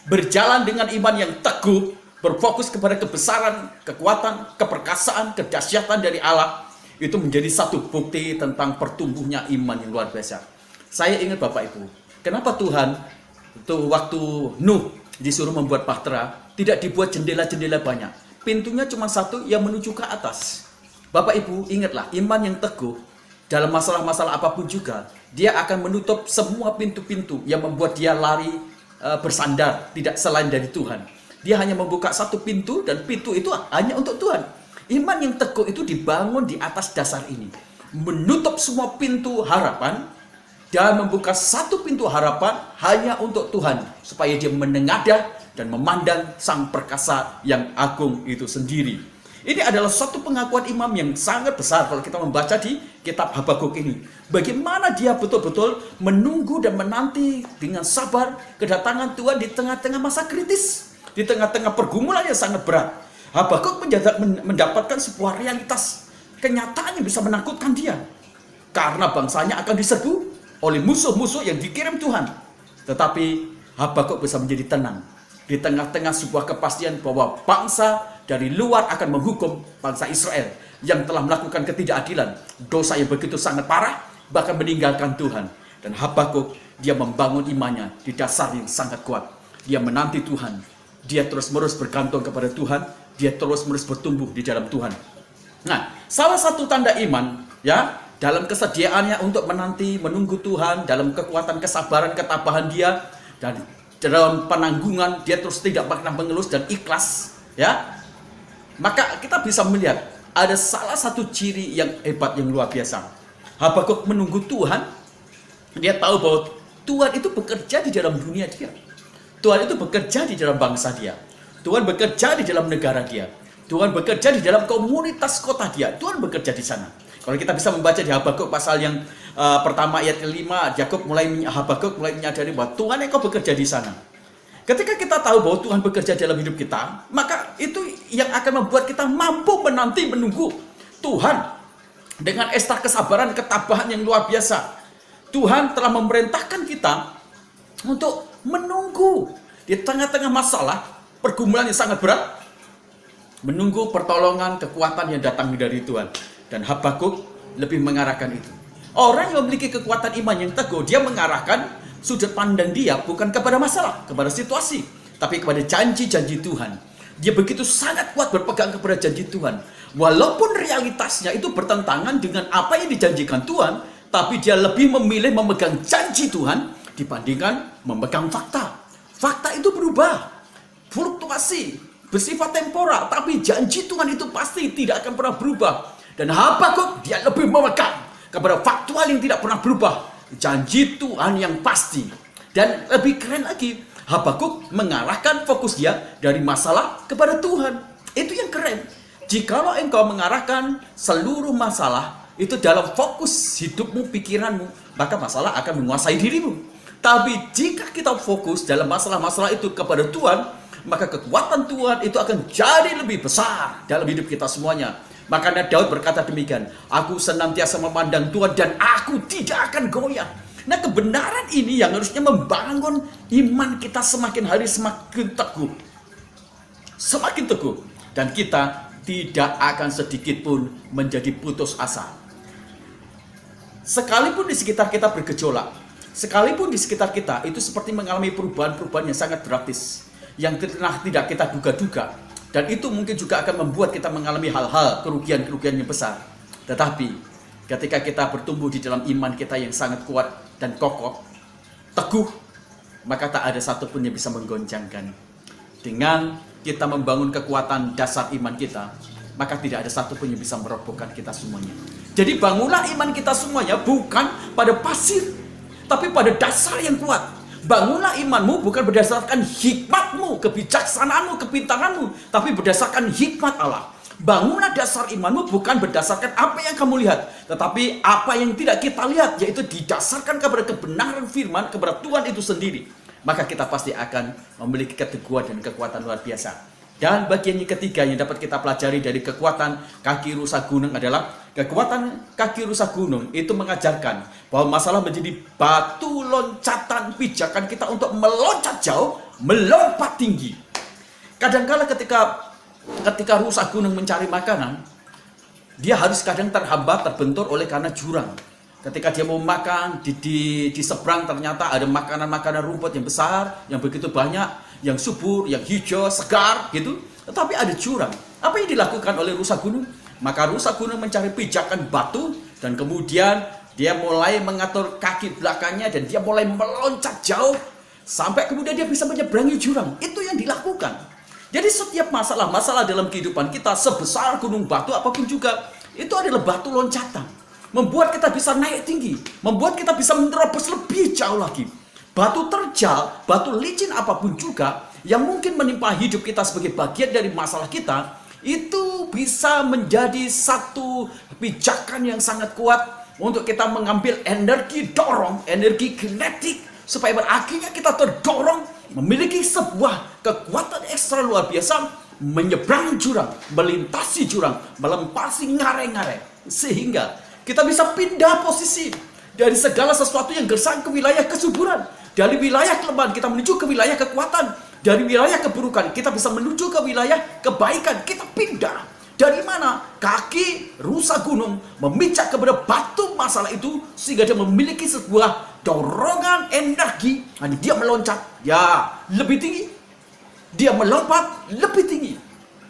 Berjalan dengan iman yang teguh, berfokus kepada kebesaran, kekuatan, keperkasaan, kedahsyatan dari Allah, itu menjadi satu bukti tentang pertumbuhnya iman yang luar biasa. Saya ingat Bapak Ibu, kenapa Tuhan itu waktu Nuh disuruh membuat bahtera, tidak dibuat jendela-jendela banyak. Pintunya cuma satu yang menuju ke atas. Bapak Ibu ingatlah, iman yang teguh dalam masalah-masalah apapun juga, dia akan menutup semua pintu-pintu yang membuat dia lari bersandar, tidak selain dari Tuhan. Dia hanya membuka satu pintu, dan pintu itu hanya untuk Tuhan. Iman yang teguh itu dibangun di atas dasar ini. Menutup semua pintu harapan, dan membuka satu pintu harapan hanya untuk Tuhan. Supaya dia menengadah dan memandang Sang Perkasa yang agung itu sendiri. Ini adalah suatu pengakuan imam yang sangat besar kalau kita membaca di kitab Habakuk ini. Bagaimana dia betul-betul menunggu dan menanti dengan sabar kedatangan Tuhan di tengah-tengah masa kritis. Di tengah-tengah pergumulan yang sangat berat. Habakuk mendapatkan sebuah realitas kenyataan yang bisa menakutkan dia. Karena bangsanya akan diserbu oleh musuh-musuh yang dikirim Tuhan. Tetapi Habakuk bisa menjadi tenang. Di tengah-tengah sebuah kepastian bahwa bangsa dari luar akan menghukum bangsa Israel yang telah melakukan ketidakadilan, dosa yang begitu sangat parah, bahkan meninggalkan Tuhan. Dan Habakuk, dia membangun imannya di dasar yang sangat kuat. Dia menanti Tuhan. Dia terus-menerus bergantung kepada Tuhan. Dia terus-menerus bertumbuh di dalam Tuhan. Nah, salah satu tanda iman, ya, dalam kesediaannya untuk menanti, menunggu Tuhan, dalam kekuatan kesabaran, ketabahan dia, dan dalam penanggungan, dia terus tidak pernah mengelus dan ikhlas, ya. Maka kita bisa melihat ada salah satu ciri yang hebat, yang luar biasa. Habakuk menunggu Tuhan. Dia tahu bahwa Tuhan itu bekerja di dalam dunia dia. Tuhan itu bekerja di dalam bangsa dia. Tuhan bekerja di dalam negara dia. Tuhan bekerja di dalam komunitas kota dia. Tuhan bekerja di sana. Kalau kita bisa membaca di Habakuk pasal yang pertama ayat ke-5, Habakuk mulai menyadari bahwa Tuhan yang kau bekerja di sana. Ketika kita tahu bahwa Tuhan bekerja dalam hidup kita, maka itu yang akan membuat kita mampu menanti, menunggu Tuhan dengan esta kesabaran, ketabahan yang luar biasa. Tuhan telah memerintahkan kita untuk menunggu di tengah-tengah masalah, pergumulan yang sangat berat. menunggu pertolongan kekuatan yang datang dari Tuhan. Dan Habakuk lebih mengarahkan itu. Orang yang memiliki kekuatan iman yang teguh, dia mengarahkan sudut pandang dia bukan kepada masalah, kepada situasi, tapi kepada janji-janji Tuhan. Dia begitu sangat kuat berpegang kepada janji Tuhan. Walaupun realitasnya itu bertentangan dengan apa yang dijanjikan Tuhan, tapi dia lebih memilih memegang janji Tuhan dibandingkan memegang fakta. Fakta itu berubah, fluktuasi, bersifat temporal, tapi janji Tuhan itu pasti tidak akan pernah berubah. Dan Habakuk dia lebih memegang kepada faktual yang tidak pernah berubah, janji Tuhan yang pasti. Dan lebih keren lagi, Habakuk mengarahkan fokus dia dari masalah kepada Tuhan. Itu yang keren. Jikalau engkau mengarahkan seluruh masalah itu dalam fokus hidupmu, pikiranmu, maka masalah akan menguasai dirimu. Tapi jika kita fokus dalam masalah-masalah itu kepada Tuhan, maka kekuatan Tuhan itu akan jadi lebih besar dalam hidup kita semuanya. Makanya Daud berkata demikian, aku senantiasa memandang Tuhan dan aku tidak akan goyah. Nah, kebenaran ini yang harusnya membangun iman kita semakin hari semakin teguh. Semakin teguh. Dan kita tidak akan sedikit pun menjadi putus asa. Sekalipun di sekitar kita bergejolak, sekalipun di sekitar kita itu seperti mengalami perubahan-perubahan yang sangat drastis, yang tidak kita duga-duga. Dan itu mungkin juga akan membuat kita mengalami hal-hal kerugian-kerugian yang besar. Tetapi ketika kita bertumbuh di dalam iman kita yang sangat kuat dan kokoh, teguh, maka tak ada satupun yang bisa menggoncangkan. Dengan kita membangun kekuatan dasar iman kita, maka tidak ada satupun yang bisa merobohkan kita semuanya. Jadi bangunlah iman kita semuanya bukan pada pasir, tapi pada dasar yang kuat. Bangunlah imanmu bukan berdasarkan hikmatmu, kebijaksanaanmu, kepintaranmu, tapi berdasarkan hikmat Allah. Bangunlah dasar imanmu bukan berdasarkan apa yang kamu lihat, tetapi apa yang tidak kita lihat, yaitu didasarkan kepada kebenaran firman, kepada Tuhan itu sendiri. Maka kita pasti akan memiliki keteguhan dan kekuatan luar biasa. Dan bagian yang ketiga yang dapat kita pelajari dari kekuatan kaki rusa gunung adalah kekuatan kaki rusa gunung itu mengajarkan bahwa masalah menjadi batu loncatan pijakan kita untuk meloncat jauh, melompat tinggi. Kadang-kala ketika rusa gunung mencari makanan, dia harus kadang terhambat, terbentur oleh karena jurang. Ketika dia mau makan, di seberang ternyata ada makanan-makanan rumput yang besar, yang begitu banyak, yang subur, yang hijau, segar gitu. Tetapi ada jurang. Apa yang dilakukan oleh rusa gunung? Maka rusa gunung mencari pijakan batu, dan kemudian dia mulai mengatur kaki belakangnya, dan dia mulai meloncat jauh, sampai kemudian dia bisa menyeberangi jurang. Itu yang dilakukan. Jadi setiap masalah dalam kehidupan kita, sebesar gunung batu apapun juga, itu adalah batu loncatan. Membuat kita bisa naik tinggi, membuat kita bisa menerobos lebih jauh lagi. Batu terjal, batu licin apapun juga yang mungkin menimpa hidup kita sebagai bagian dari masalah kita, itu bisa menjadi satu pijakan yang sangat kuat untuk kita mengambil energi dorong, energi kinetik, supaya berakhirnya kita terdorong memiliki sebuah kekuatan ekstra luar biasa, menyeberang jurang, melintasi jurang, melempasi ngarai-ngarai, sehingga kita bisa pindah posisi dari segala sesuatu yang gersang ke wilayah kesuburan. Dari wilayah kelemahan kita menuju ke wilayah kekuatan. Dari wilayah keburukan kita bisa menuju ke wilayah kebaikan. Kita pindah. Dari mana? Kaki rusa gunung memijak kepada batu masalah itu, sehingga dia memiliki sebuah dorongan energi. Dan dia meloncat ya lebih tinggi. Dia melompat lebih tinggi.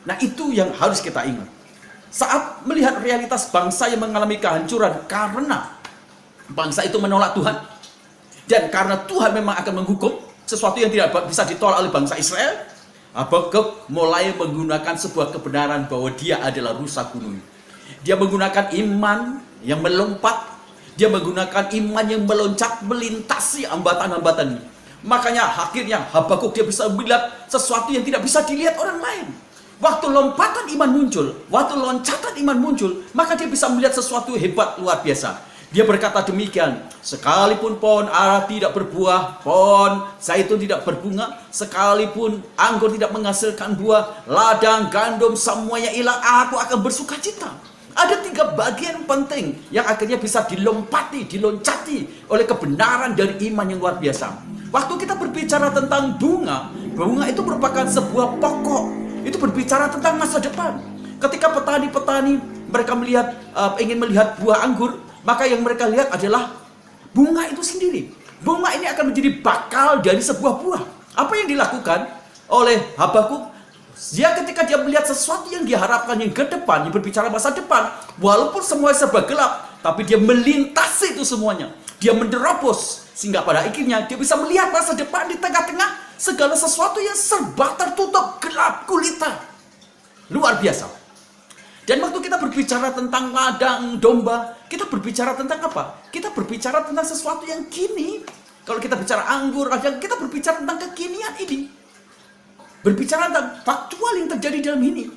Nah, itu yang harus kita ingat. Saat melihat realitas bangsa yang mengalami kehancuran karena bangsa itu menolak Tuhan, dan karena Tuhan memang akan menghukum sesuatu yang tidak bisa ditolak oleh bangsa Israel, Habakuk mulai menggunakan sebuah kebenaran bahwa dia adalah rusa gunung. Dia menggunakan iman yang melompat, dia menggunakan iman yang meloncat, melintasi hambatan-hambatan. Makanya akhirnya Habakuk dia bisa melihat sesuatu yang tidak bisa dilihat orang lain. Waktu lompatan iman muncul, waktu loncatan iman muncul, maka dia bisa melihat sesuatu hebat luar biasa. Dia berkata demikian, sekalipun pohon ara tidak berbuah, pohon zaitun tidak berbunga, sekalipun anggur tidak menghasilkan buah, ladang, gandum, semuanya hilang, aku akan bersukacita. Ada 3 bagian penting yang akhirnya bisa dilompati, diloncati oleh kebenaran dari iman yang luar biasa. Waktu kita berbicara tentang bunga, bunga itu merupakan sebuah pokok itu berbicara tentang masa depan. Ketika petani-petani mereka ingin melihat buah anggur, maka yang mereka lihat adalah bunga itu sendiri. Bunga ini akan menjadi bakal dari sebuah buah. Apa yang dilakukan oleh Habakuk? Ketika dia melihat sesuatu yang diharapkan yang ke depan, yang berbicara masa depan, walaupun semuanya serba gelap, tapi dia melintasi itu semuanya. Dia menerobos, sehingga pada akhirnya dia bisa melihat masa depan di tengah-tengah segala sesuatu yang serba tertutup, gelap, gulita. Luar biasa. Dan waktu kita berbicara tentang ladang domba, kita berbicara tentang apa? Kita berbicara tentang sesuatu yang kini. Kalau kita bicara anggur, kita berbicara tentang kekinian ini. Berbicara tentang faktual yang terjadi dalam ini.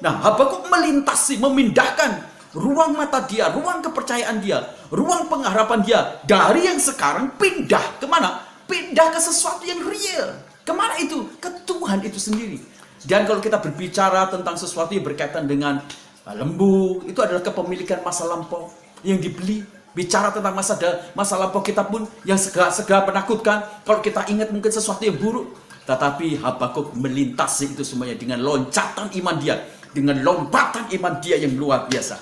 Nah, Habakuk melintasi, memindahkan ruang mata dia, ruang kepercayaan dia, ruang pengharapan dia dari yang sekarang pindah kemana? Pindah ke sesuatu yang real. Kemana itu? Ke Tuhan itu sendiri. Dan kalau kita berbicara tentang sesuatu yang berkaitan dengan lembu, itu adalah kepemilikan masa lampau yang dibeli. Bicara tentang masa lampau kita pun yang segera menakutkan. Kalau kita ingat mungkin sesuatu yang buruk. Tetapi Habakuk melintasi itu semuanya dengan loncatan iman dia, dengan lompatan iman dia yang luar biasa.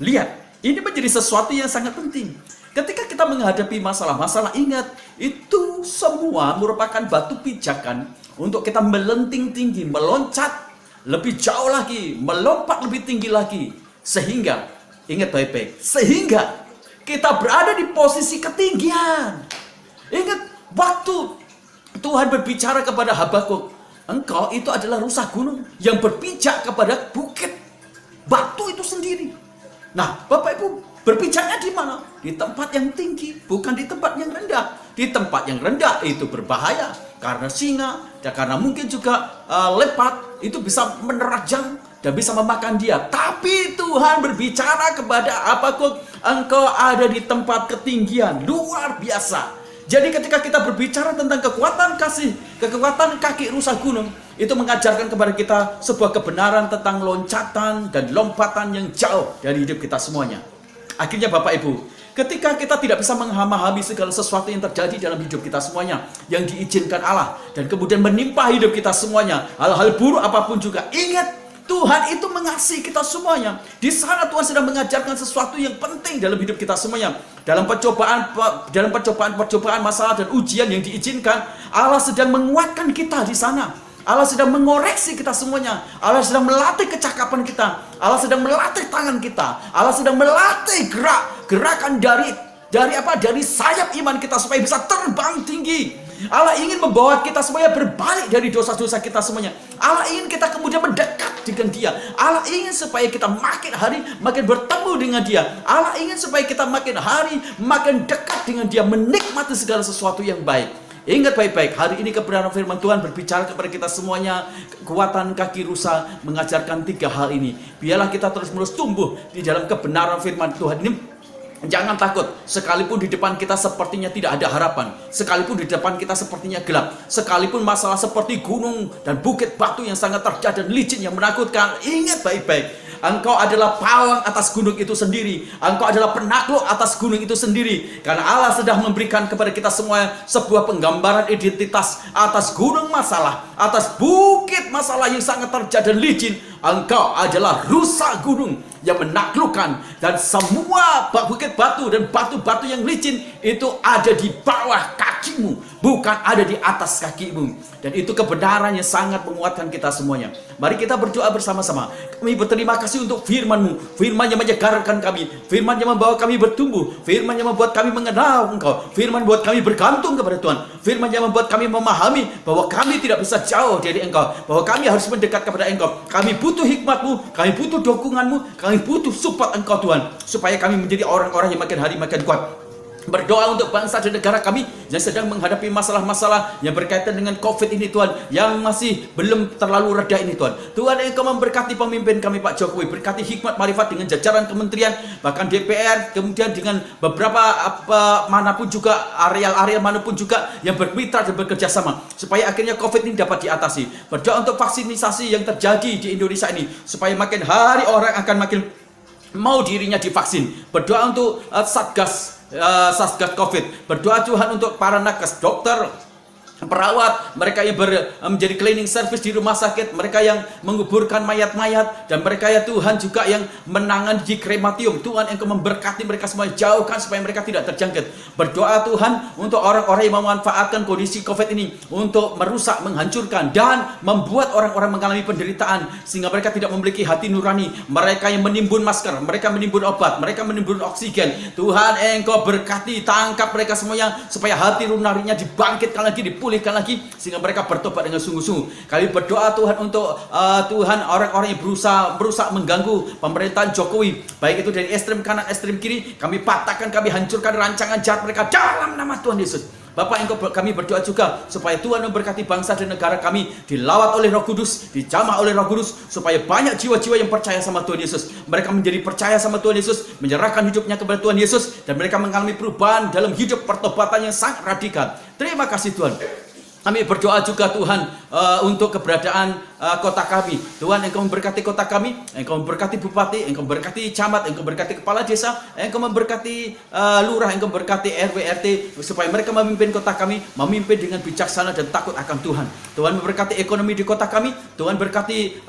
Lihat, ini menjadi sesuatu yang sangat penting. Ketika kita menghadapi masalah-masalah, ingat, itu semua merupakan batu pijakan untuk kita melenting tinggi, meloncat lebih jauh lagi, melompat lebih tinggi lagi. Sehingga, ingat baik-baik, sehingga kita berada di posisi ketinggian. Ingat, waktu Tuhan berbicara kepada Habakuk, engkau itu adalah rusa gunung yang berpijak kepada bukit batu itu sendiri. Nah, Bapak Ibu, berpijaknya di mana? Di tempat yang tinggi, bukan di tempat yang rendah. Di tempat yang rendah itu berbahaya karena singa dan karena mungkin juga leopard itu bisa menerjang dan bisa memakan dia. Tapi Tuhan berbicara kepada Habakuk, engkau ada di tempat ketinggian luar biasa. Jadi ketika kita berbicara tentang kekuatan kaki rusa gunung, itu mengajarkan kepada kita sebuah kebenaran tentang loncatan dan lompatan yang jauh dari hidup kita semuanya. Akhirnya Bapak Ibu, ketika kita tidak bisa memahami segala sesuatu yang terjadi dalam hidup kita semuanya, yang diizinkan Allah, dan kemudian menimpa hidup kita semuanya, hal-hal buruk apapun juga, ingat, Tuhan itu mengasihi kita semuanya. Di sana Tuhan sedang mengajarkan sesuatu yang penting dalam hidup kita semuanya. Dalam percobaan, masalah dan ujian yang diizinkan, Allah sedang menguatkan kita di sana. Allah sedang mengoreksi kita semuanya. Allah sedang melatih kecakapan kita. Allah sedang melatih tangan kita. Allah sedang melatih gerakan dari sayap iman kita supaya bisa terbang tinggi. Allah ingin membawa kita semuanya berbalik dari dosa-dosa kita semuanya. Allah ingin kita kemudian mendekat dengan Dia. Allah ingin supaya kita makin hari makin bertemu dengan Dia. Allah ingin supaya kita makin hari makin dekat dengan Dia, menikmati segala sesuatu yang baik. Ingat baik-baik, hari ini kebenaran firman Tuhan berbicara kepada kita semuanya. Kekuatan kaki rusa mengajarkan 3 hal ini. Biarlah kita terus-menerus tumbuh di dalam kebenaran firman Tuhan ini. Jangan takut, sekalipun di depan kita sepertinya tidak ada harapan, sekalipun di depan kita sepertinya gelap, sekalipun masalah seperti gunung dan bukit batu yang sangat terjal dan licin yang menakutkan, ingat baik-baik, engkau adalah pawang atas gunung itu sendiri, engkau adalah penakluk atas gunung itu sendiri, karena Allah sedang memberikan kepada kita semua sebuah penggambaran identitas atas gunung masalah, atas bukit masalah yang sangat terjal dan licin. Engkau adalah rusa gunung yang menaklukkan, dan semua bukit batu dan batu-batu yang licin itu ada di bawah kakimu, bukan ada di atas kakimu. Dan itu kebenaran yang sangat menguatkan kita semuanya. Mari kita berdoa bersama-sama. Kami berterima kasih untuk firman-Mu, firman yang menyegarkan kami, firman yang membawa kami bertumbuh, firman yang membuat kami mengenal Engkau, firman buat kami bergantung kepada Tuhan, firman yang membuat kami memahami bahwa kami tidak bisa jauh dari Engkau, bahwa kami harus mendekat kepada Engkau. Kami butuh hikmat-Mu, kami butuh dukungan-Mu, kami butuh support Engkau Tuhan, supaya kami menjadi orang-orang yang makin hari makin kuat. Berdoa untuk bangsa dan negara kami yang sedang menghadapi masalah-masalah yang berkaitan dengan COVID ini Tuhan, yang masih belum terlalu reda ini Tuhan. Tuhan, Engkau memberkati pemimpin kami Pak Jokowi, berkati hikmat marifat dengan jajaran kementerian, bahkan DPR, kemudian dengan beberapa manapun juga, area-area manapun juga yang bermitra dan bekerja sama, supaya akhirnya COVID ini dapat diatasi. Berdoa untuk vaksinisasi yang terjadi di Indonesia ini, supaya makin hari orang akan makin mau dirinya divaksin. Berdoa untuk Satgas COVID. Berdoa Tuhan untuk para nakes, dokter, perawat, mereka yang menjadi cleaning service di rumah sakit, mereka yang menguburkan mayat-mayat, dan mereka ya Tuhan juga yang menangani di krematium. Tuhan Engkau memberkati mereka semua, jauhkan supaya mereka tidak terjangkit. Berdoa Tuhan untuk orang-orang yang memanfaatkan kondisi COVID ini untuk merusak, menghancurkan, dan membuat orang-orang mengalami penderitaan sehingga mereka tidak memiliki hati nurani. Mereka yang menimbun masker, mereka menimbun obat, mereka menimbun oksigen. Tuhan Engkau berkati, tangkap mereka semuanya supaya hati nuraninya dibangkitkan lagi, dipulihkan lagi, sehingga mereka bertobat dengan sungguh-sungguh. Kami berdoa Tuhan untuk Tuhan orang-orang yang berusaha mengganggu pemerintahan Jokowi, baik itu dari ekstrem kanan, ekstrem kiri. Kami patahkan, kami hancurkan rancangan jahat mereka dalam nama Tuhan Yesus. Bapak, kami berdoa juga supaya Tuhan memberkati bangsa dan negara kami, dilawat oleh Roh Kudus, dijamah oleh Roh Kudus, supaya banyak jiwa-jiwa yang percaya sama Tuhan Yesus. Mereka menjadi percaya sama Tuhan Yesus, menyerahkan hidupnya kepada Tuhan Yesus, dan mereka mengalami perubahan dalam hidup, pertobatan yang sangat radikal. Terima kasih Tuhan. Kami berdoa juga Tuhan untuk keberadaan kota kami. Tuhan Engkau memberkati kota kami, Engkau memberkati bupati, Engkau memberkati camat, Engkau memberkati kepala desa, Engkau memberkati lurah, Engkau memberkati RW RT, supaya mereka memimpin kota kami, memimpin dengan bijaksana dan takut akan Tuhan. Tuhan memberkati ekonomi di kota kami, Tuhan berkati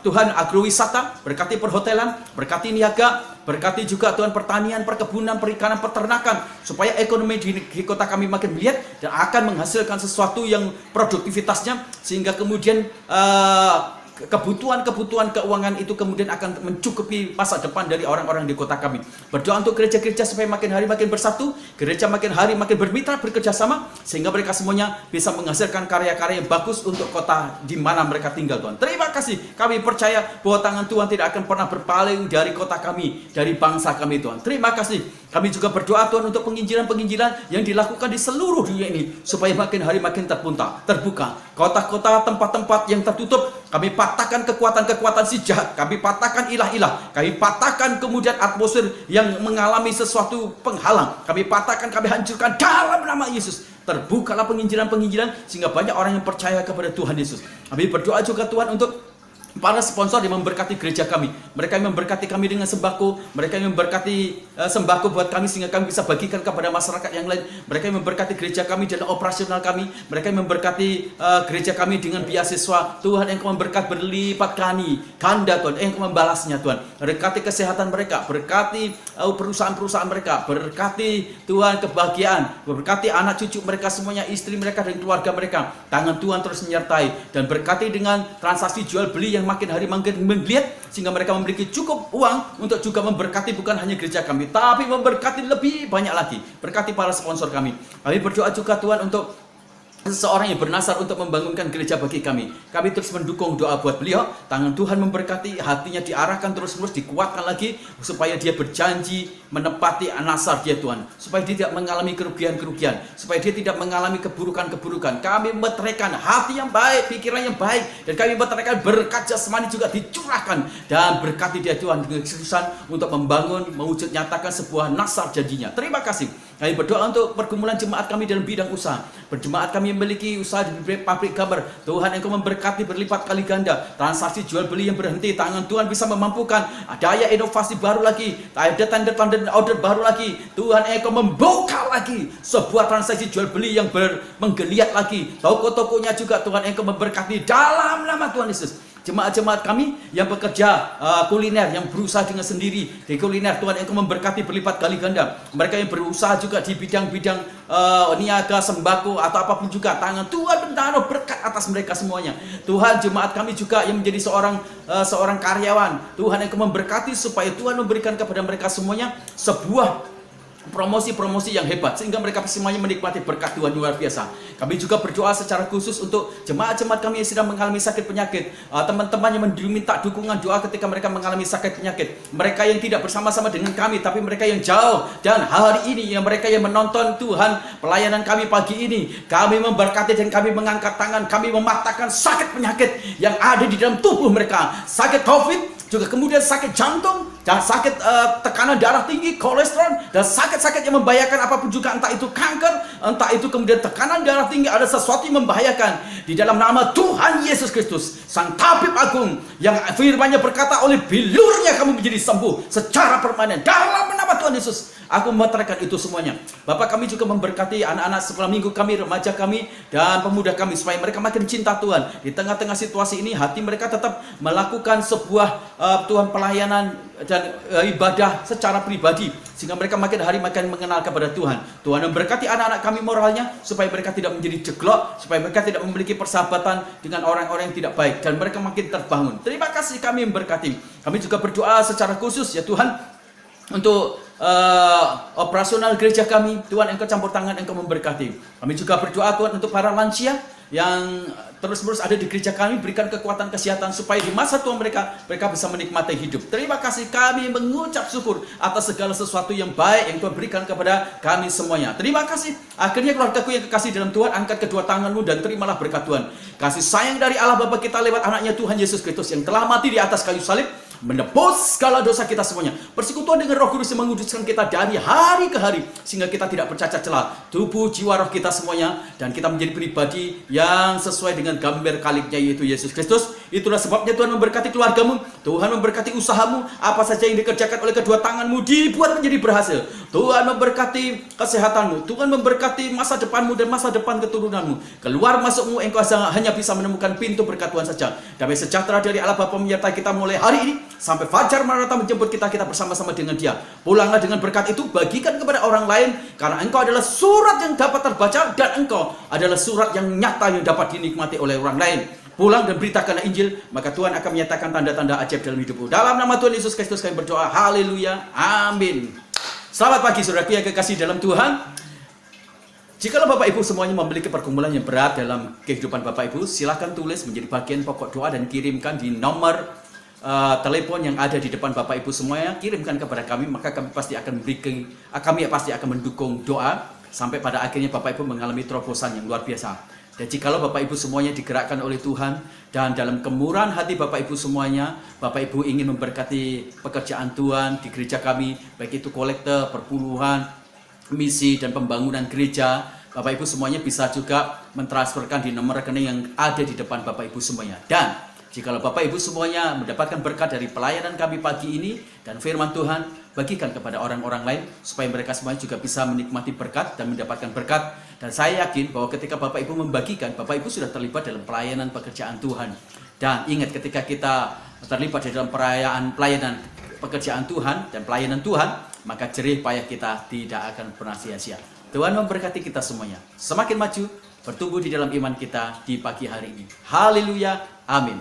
Tuhan agrowisata, berkati perhotelan, berkati niaga, berkati juga Tuhan pertanian, perkebunan, perikanan, peternakan, supaya ekonomi di kota kami makin melihat dan akan menghasilkan sesuatu yang produktivitasnya, sehingga kemudian kebutuhan keuangan itu kemudian akan mencukupi masa depan dari orang-orang di kota kami. Berdoa untuk gereja-gereja supaya makin hari makin bersatu, gereja makin hari makin bermitra, bekerja sama, sehingga mereka semuanya bisa menghasilkan karya-karya yang bagus untuk kota di mana mereka tinggal Tuhan. Terima kasih, kami percaya bahwa tangan Tuhan tidak akan pernah berpaling dari kota kami, dari bangsa kami Tuhan. Terima kasih. Kami juga berdoa Tuhan untuk penginjilan-penginjilan yang dilakukan di seluruh dunia ini, supaya makin hari makin terbuka. Kota-kota, tempat-tempat yang tertutup, kami patahkan kekuatan-kekuatan si jahat, kami patahkan ilah-ilah, kami patahkan kemudian atmosfer yang mengalami sesuatu penghalang, kami patahkan, kami hancurkan dalam nama Yesus. Terbukalah penginjilan-penginjilan sehingga banyak orang yang percaya kepada Tuhan Yesus. Kami berdoa juga Tuhan untuk para sponsor yang memberkati gereja kami. Mereka yang memberkati kami dengan sembako, mereka yang memberkati sembako buat kami sehingga kami bisa bagikan kepada masyarakat yang lain. Mereka yang memberkati gereja kami dalam operasional kami, mereka yang memberkati gereja kami dengan beasiswa. Tuhan Engkau memberkati berlipat ganda Tuhan, Engkau membalasnya Tuhan. Berkati kesehatan mereka, berkati perusahaan-perusahaan mereka, berkati Tuhan kebahagiaan, berkati anak cucu mereka semuanya, istri mereka dan keluarga mereka. Tangan Tuhan terus menyertai, dan berkati dengan transaksi jual beli yang makin hari makin menggeliat, sehingga mereka memiliki cukup uang untuk juga memberkati bukan hanya gereja kami, tapi memberkati lebih banyak lagi. Berkati para sponsor kami. Kami berdoa juga Tuhan untuk seseorang yang bernasar untuk membangunkan gereja bagi kami. Kami terus mendukung doa buat beliau. Tangan Tuhan memberkati, hatinya diarahkan terus-menerus, dikuatkan lagi, supaya dia berjanji menepati nasar dia Tuhan, supaya dia tidak mengalami kerugian-kerugian, supaya dia tidak mengalami keburukan-keburukan. Kami meteraikan hati yang baik, pikiran yang baik, dan kami meteraikan berkat jasmani juga dicurahkan, dan berkati dia Tuhan dengan kesuksesan untuk membangun, mewujud nyatakan sebuah nasar janjinya. Terima kasih. Kami berdoa untuk pergumulan jemaat kami dalam bidang usaha. Berjemaat kami memiliki usaha di pabrik gambar. Tuhan Engkau memberkati berlipat kali ganda. Transaksi jual beli yang berhenti, tangan Tuhan bisa memampukan. Daya inovasi baru lagi, ada tanda-tanda order baru lagi. Tuhan Engkau membuka lagi sebuah transaksi jual beli yang menggeliat lagi. Toko-tokonya juga Tuhan Engkau memberkati dalam nama Tuhan Yesus. Jemaat-jemaat kami yang bekerja kuliner, yang berusaha dengan sendiri di kuliner, Tuhan Engkau memberkati berlipat kali ganda. Mereka yang berusaha juga di bidang-bidang niaga, sembako, atau apapun juga, tangan Tuhan menaruh berkat atas mereka semuanya. Tuhan, jemaat kami juga yang menjadi seorang karyawan, Tuhan Engkau memberkati supaya Tuhan memberikan kepada mereka semuanya sebuah promosi-promosi yang hebat, sehingga mereka semuanya menikmati berkat Tuhan luar biasa. Kami juga berdoa secara khusus untuk jemaat-jemaat kami yang sedang mengalami sakit penyakit, teman-teman yang meminta dukungan doa ketika mereka mengalami sakit penyakit, mereka yang tidak bersama-sama dengan kami tapi mereka yang jauh, dan hari ini yang mereka yang menonton Tuhan pelayanan kami pagi ini, kami memberkati dan kami mengangkat tangan, kami mematahkan sakit penyakit yang ada di dalam tubuh mereka, sakit COVID, juga kemudian sakit jantung, dan sakit tekanan darah tinggi, kolesterol, dan sakit-sakit yang membahayakan apapun juga, entah itu kanker, entah itu kemudian tekanan darah tinggi, ada sesuatu yang membahayakan. Di dalam nama Tuhan Yesus Kristus, Sang Tabib Agung, yang firman-Nya berkata oleh bilurnya kamu menjadi sembuh secara permanen dalam nama Tuhan Tuhan Yesus, aku memeteraikan itu semuanya. Bapak, kami juga memberkati anak-anak sekolah minggu kami, remaja kami, dan pemuda kami, supaya mereka makin cinta Tuhan. Di tengah-tengah situasi ini, hati mereka tetap melakukan sebuah Tuhan pelayanan dan ibadah secara pribadi, sehingga mereka makin hari makin mengenal kepada Tuhan. Tuhan memberkati anak-anak kami moralnya, supaya mereka tidak menjadi jeglok, supaya mereka tidak memiliki persahabatan dengan orang-orang yang tidak baik, dan mereka makin terbangun. Terima kasih, kami memberkati. Kami juga berdoa secara khusus ya Tuhan, untuk operasional gereja kami. Tuhan, Engkau campur tangan, Engkau memberkati. Kami juga berdoa Tuhan untuk para lansia yang terus-menerus ada di gereja kami. Berikan kekuatan kesehatan supaya di masa tua mereka bisa menikmati hidup. Terima kasih, kami mengucap syukur atas segala sesuatu yang baik yang Tuhan berikan kepada kami semuanya. Terima kasih. Akhirnya keluargaku yang kekasih dalam Tuhan, angkat kedua tanganmu dan terimalah berkat Tuhan. Kasih sayang dari Allah Bapa kita lewat anaknya Tuhan Yesus Kristus yang telah mati di atas kayu salib, menebus segala dosa kita semuanya. Persekutuan dengan Roh Kudus yang menguduskan kita dari hari ke hari, sehingga kita tidak bercacat celah tubuh, jiwa, roh kita semuanya, dan kita menjadi pribadi yang sesuai dengan gambar kaliknya, yaitu Yesus Kristus. Itulah sebabnya Tuhan memberkati keluargamu, Tuhan memberkati usahamu, apa saja yang dikerjakan oleh kedua tanganmu dibuat menjadi berhasil. Tuhan memberkati kesehatanmu, Tuhan memberkati masa depanmu dan masa depan keturunanmu. Keluar masukmu, engkau hanya bisa menemukan pintu berkat Tuhan saja. Damai sejahtera dari Allah Bapa menyertai kita mulai hari ini sampai fajar Maranatha menjemput kita bersama-sama dengan Dia. Pulanglah dengan berkat itu, bagikan kepada orang lain, karena engkau adalah surat yang dapat terbaca, dan engkau adalah surat yang nyata yang dapat dinikmati oleh orang lain. Pulang dan beritakanlah Injil, maka Tuhan akan menyatakan tanda-tanda ajaib dalam hidupmu. Dalam nama Tuhan Yesus Kristus kami berdoa, haleluya, amin. Selamat pagi saudaraku yang kekasih dalam Tuhan. Jikalau Bapak Ibu semuanya memiliki pergumulan yang berat dalam kehidupan Bapak Ibu, silakan tulis menjadi bagian pokok doa dan kirimkan di nomor telepon yang ada di depan Bapak Ibu semuanya. Kirimkan kepada kami, maka kami pasti akan mendukung doa sampai pada akhirnya Bapak Ibu mengalami terobosan yang luar biasa. Dan jikalau Bapak Ibu semuanya digerakkan oleh Tuhan, dan dalam kemurahan hati Bapak Ibu semuanya, Bapak Ibu ingin memberkati pekerjaan Tuhan di gereja kami, baik itu kolekte, perpuluhan, misi, dan pembangunan gereja, Bapak Ibu semuanya bisa juga mentransferkan di nomor rekening yang ada di depan Bapak Ibu semuanya. Dan jikalau Bapak Ibu semuanya mendapatkan berkat dari pelayanan kami pagi ini dan firman Tuhan, bagikan kepada orang-orang lain supaya mereka semuanya juga bisa menikmati berkat dan mendapatkan berkat. Dan saya yakin bahwa ketika Bapak Ibu membagikan, Bapak Ibu sudah terlibat dalam pelayanan pekerjaan Tuhan. Dan ingat, ketika kita terlibat di dalam pelayanan pekerjaan Tuhan dan pelayanan Tuhan, maka jerih payah kita tidak akan pernah sia-sia. Tuhan memberkati kita semuanya. Semakin maju, bertumbuh di dalam iman kita di pagi hari ini. Haleluya, amin.